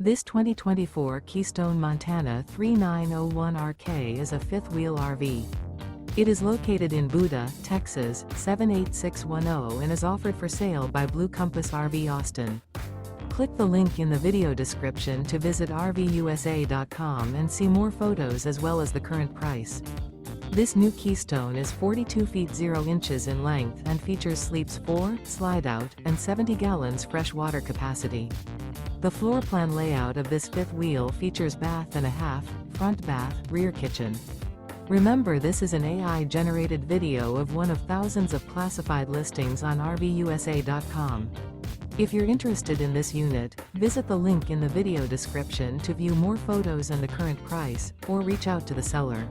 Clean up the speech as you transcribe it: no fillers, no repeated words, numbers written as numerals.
This 2024 Keystone Montana 3901RK is a fifth-wheel RV. It is located in Buda, Texas, 78610 and is offered for sale by Blue Compass RV Austin. Click the link in the video description to visit RVUSA.com and see more photos as well as the current price. This new Keystone is 42 feet 0 inches in length and features sleeps 4, slide-out, and 70 gallons fresh water capacity. The floor plan layout of this fifth wheel features bath and a half, front bath, rear kitchen. Remember, this is an AI-generated video of one of thousands of classified listings on RVUSA.com. If you're interested in this unit, visit the link in the video description to view more photos and the current price, or reach out to the seller.